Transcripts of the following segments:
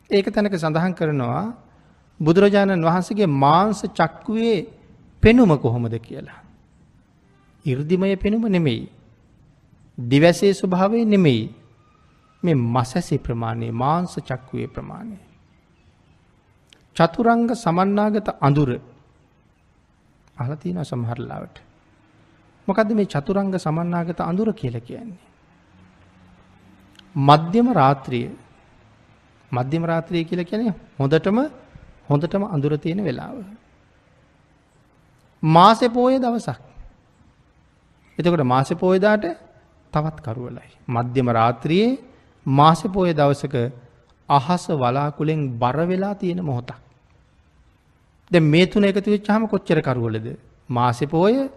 ඒක තැනක සඳහන් කරනවා බුදුරජාණන් වහන්සේගේ මාංශ චක්කුවේ පෙනුම කොහොමද කියලා. 이르දිමය පෙනුම නෙමෙයි. දිවැසේ ස්වභාවය නෙමෙයි. මේ මසැසි ප්‍රමාණය මාංශ චක්කුවේ ප්‍රමාණය. චතුරංග සමන්නාගත අඳුර අහලා තියෙනවා සමහර ලාවට. මොකද්ද මේ චතුරංග සමන්නාගත අඳුර කියලා කියන්නේ? මධ්‍යම රාත්‍රිය. මධ්‍යම රාත්‍රිය කියලා කියන්නේ හොඳටම අඳුර තියෙන වෙලාව. මාසේ පොයේ දවසක්. එතකොට මාසේ පොයේ දාට තවත් කරුවලයි. මධ්‍යම රාත්‍රියේ මාසේ පොයේ දවසක අහස වලාකුලෙන් බර වෙලා තියෙන මොහොතක්. දැන් මේ තුන එකතු වෙච්චාම කොච්චර කරුවලද? මාසේ පොය,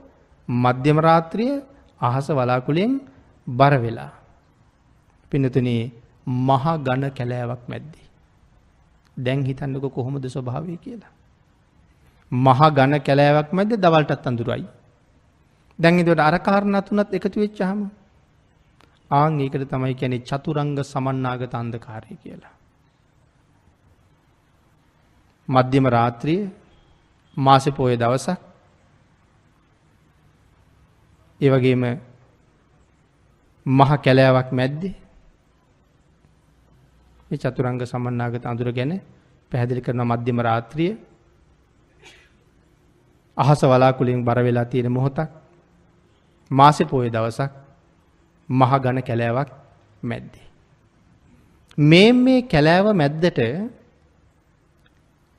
මධ්‍යම රාත්‍රිය, අහස වලාකුලෙන් බර වෙලා. පින්නතුනි මහ ඝන කැලෑවක් මැද්දේ. දැන් හිතන්නකො කොහොමද ස්වභාවය කියලා. මහ ඝන කැලෑවක් මැද්දේ දවල්ටත් අඳුරයි. දැන් ඒකට අර කාරණා තුනත් එකතු වෙච්චාම ඒකට තමයි කියන්නේ චතුරංග සමන්නාගත අන්ධකාරය කියලා. මධ්‍යම රාත්‍රියේ මාසේ පොයේ දවසක් ඒ වගේම මහ කැලෑවක් මැද්දේ මේ චතුරංග සමන්නාගත අඳුර ගැන පැහැදිලි කරන මධ්‍යම රාත්‍රිය අහස වලාකුලින් බර වෙලා තියෙන මොහොතක් මාසේ පොයේ දවසක් මහ ඝන කැලෑවක් මැද්දේ මේ කැලෑව මැද්දට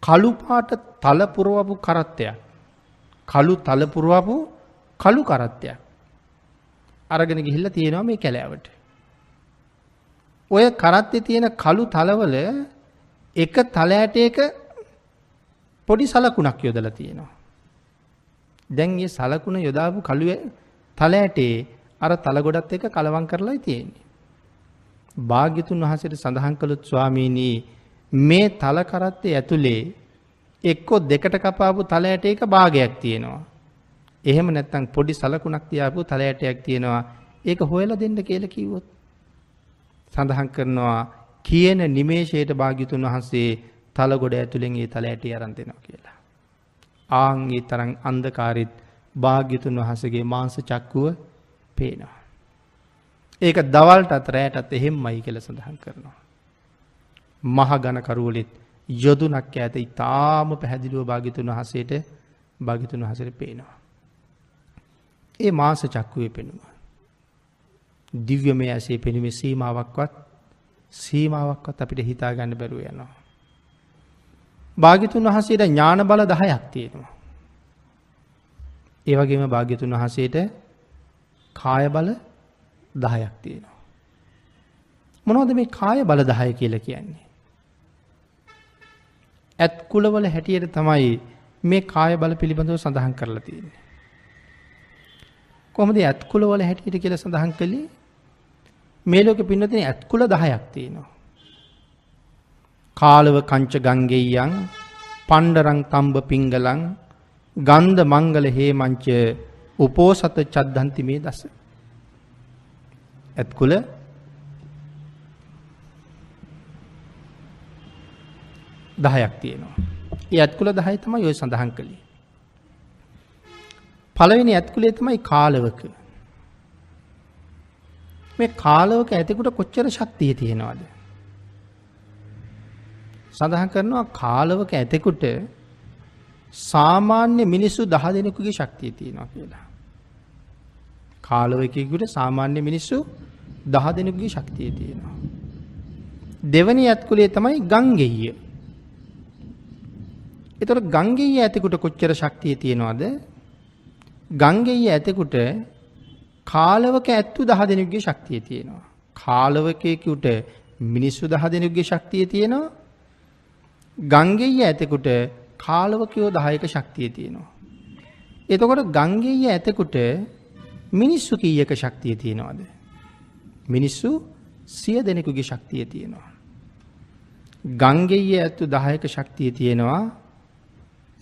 කළු පාට තල පුරවපු කරත්තයක් කළු තල පුරවපු කළු කරත්තයක් අරගෙන ගිහිල්ලා තියෙනවා මේ කැලෑවට. ඔය කරත්තේ තියෙන කළු තලවල එක තල ඇටයක පොඩි සලකුණක් යොදලා තියෙනවා. දැන් මේ සලකුණ යොදාපු කළු තල ඇටේ අර තල ගොඩත් එක්ක කලවම් කරලායි තියෙන්නේ. භාග්‍යතුන් වහන්සේට සඳහන් කළොත් ස්වාමීනි මේ තල කරත්තේ ඇතුලේ එක්කෝ දෙකට කපාපු තල ඇටයක භාගයක් තියෙනවා. එහෙම නැත්නම් පොඩි සලකුණක් තියාපු තල ඇටයක් තියෙනවා. ඒක හොයලා දෙන්න කියලා කිව්වොත් සඳහන් කරනවා කියන නිමේෂයට භාග්‍යතුන් වහන්සේ තල ගොඩ ඇතුලෙන් ඒ තල ඇටි අරන් දෙනවා කියලා. ඒ තරම් අන්ධකාරෙත් භාග්‍යතුන් වහන්සේගේ මාංශ චක්කුව පේනවා. ඒක දවල්ටත් රැයටත් එහෙම්මයි කියලා සඳහන් කරනවා. මහ ඝන කරුවලෙත් යොදුනක් ඈත ඊටාම පැහැදිලිව භාග්‍යතුන් වහන්සේට පේනවා. ඒ මාංශ චක්කුවේ පෙනුම දිව්‍යමය ඇසේ පෙනුමේ සීමාවක්වත් අපිට හිතා ගන්න බැරුව යනවා. භාග්‍යතුන් වහන්සේට ඥාන බල 10ක් තියෙනවා. ඒ වගේම භාග්‍යතුන් වහන්සේට කාය බල 10ක් තියෙනවා. මොනවද මේ කාය බල 10 කියලා කියන්නේ? ඇත් කුලවල හැටියට තමයි මේ කාය බල පිළිබඳව සඳහන් කරලා තියෙන්නේ. කොහොමද ඇත් කුලවල හැටියට කියලා සඳහන් කළේ? මේ ලෝකෙ පින්නතේ ඇත් කුල 10ක් තියෙනවා. කාලව කංච ගංගෙය්‍යං පණ්ඩරං තම්බ පිංගලං ගන්ධ මංගල හේමංච උපෝසත චද්දන්ති මේ දස. ඇත් කුල 10ක් තියෙනවා. ඒ ඇත් කුල 10 තමයි ඔය සඳහන් කළේ. පළවෙනි ඇත් කුලේ තමයි කාලවක. මේ කාලවක ඇතෙකුට කොච්චර ශක්තිය තියෙනවද? සඳහන් කරනවා කාලවක ඇතෙකුට සාමාන්‍ය මිනිස්සු 10 දෙනෙකුගේ ශක්තිය තියෙනවා කියලා. කාලවකෙකුට සාමාන්‍ය මිනිස්සු 10 දෙනෙකුගේ ශක්තිය තියෙනවා. දෙවෙනි ඇත් කුලේ තමයි ගංගෙය්‍ය. ඒතර ගංගෙය්‍ය ඇතෙකුට කොච්චර ශක්තිය තියෙනවද? ගංගෙය්‍ය ඇතෙකුට කාලවක ඇත්තු 10 දෙනෙකුගේ ශක්තිය තියෙනවා. කාලවකෙකුට මිනිස්සු 10 දෙනෙකුගේ ශක්තිය තියෙනවා. ගංගෙය්‍ය ඇතෙකුට කාලවකයෝ 10ක ශක්තිය තියෙනවා. එතකොට ගංගෙය්‍ය ඇතෙකුට මිනිස්සු කීයක ශක්තිය තියෙනවද? මිනිස්සු 100 දෙනෙකුගේ ශක්තිය තියෙනවා. ගංගෙය්‍ය ඇත්තු 10ක ශක්තිය තියෙනවා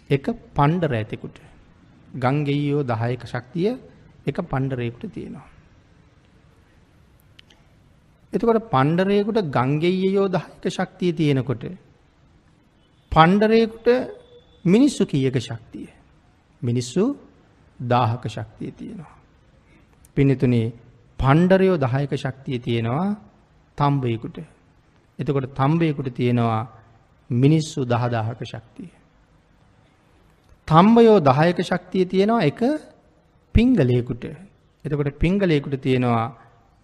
එක පණ්ඩර ඇතෙකුට. ගංගෙය්‍යෝ 10ක ශක්තිය එක පණ්ඩරයකට තියෙනවා. එතකොට පණ්ඩරයෙකුට ගංගෙය්‍යයෝ 10ක ශක්තිය තියෙනකොට පණ්ඩරයෙකුට මිනිස්සු කීයක ශක්තිය? මිනිස්සු 1000ක ශක්තිය තියෙනවා. පින්තුනේ පණ්ඩරයෝ 10ක ශක්තිය තියෙනවා තම්බයෙකුට. එතකොට තම්බයෙකුට තියෙනවා මිනිස්සු 10000ක ශක්තිය. තම්බයෝ 10ක ශක්තිය තියෙනවා එක පිංගලයෙකුට. එතකොට පිංගලයෙකුට තියෙනවා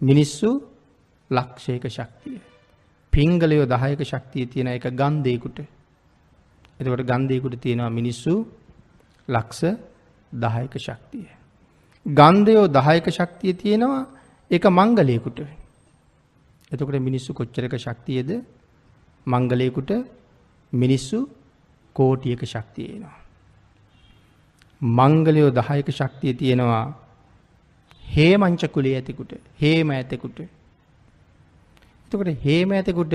මිනිස්සු ලක්ෂයක ශක්තිය. පිංගලයෝ 10ක ශක්තිය තියෙන එක ගන්ධයෙකුට. එතකොට ගන්ධයෙකුට තියෙනවා මිනිස්සු ලක්ෂ 10ක ශක්තිය. ගන්ධයෝ 10ක ශක්තිය තියෙනවා එක මංගලයෙකුට. එතකොට මිනිස්සු කොච්චරක ශක්තියද? මංගලයෙකුට මිනිස්සු කෝටියක ශක්තිය එනවා. මංගලයෝ 10ක ශක්තිය තියෙනවා හේමංච කුලයේ ඇතෙකුට, හේම ඇතෙකුට. එතකොට හේම ඇතෙකුට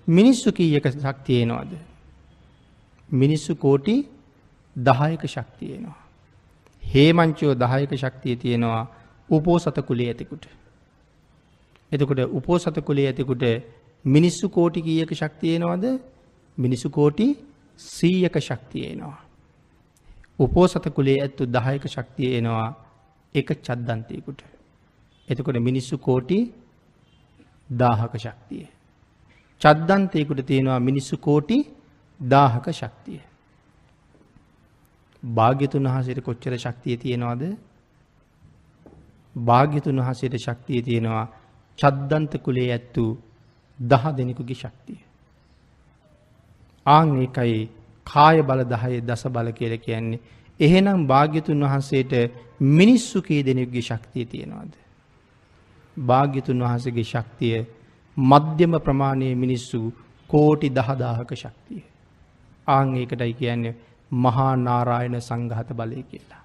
මිනිස්සු කීයක ශක්තිය එනවද? මිනිස්සු කෝටි 10ක ශක්තිය එනවා. හේමංචයෝ 10ක ශක්තිය තියෙනවා උපෝසත කුලයේ ඇතෙකුට. එතකොට උපෝසත කුලයේ ඇතෙකුට මිනිස්සු කෝටි කීයක ශක්තිය එනවද? මිනිස්සු කෝටි 100ක ශක්තිය එනවා. උපෝසත කුලයේ ඇත්තු 10ක ශක්තිය එනවා එක චද්දන්තයෙකුට. එතකොට මිනිස්සු කෝටි 1000ක ශක්තිය. චද්දන්තයෙකුට තියෙනවා මිනිස්සු කෝටි 1000ක ශක්තිය. භාග්‍යතුන් වහන්සේට කොච්චර ශක්තිය තියෙනවද? භාග්‍යතුන් වහන්සේට ශක්තිය තියෙනවා චද්දන්ත කුලයේ ඇත්තු 10 දෙනෙකුගේ ශක්තිය. ආන් ඒකයි කාය බල 10 දස බල කියලා කියන්නේ. එහෙනම් භාග්‍යතුන් වහන්සේට මිනිස්සු කී දෙනෙකුගේ ශක්තිය තියෙනවද? භාග්‍යතුන් වහන්සේගේ ශක්තිය මධ්‍යම ප්‍රමාණයේ මිනිස්සු කෝටි 10000ක ශක්තිය. ආන් ඒකටයි කියන්නේ මහා නාරායන සංඝාත බලය කියලා.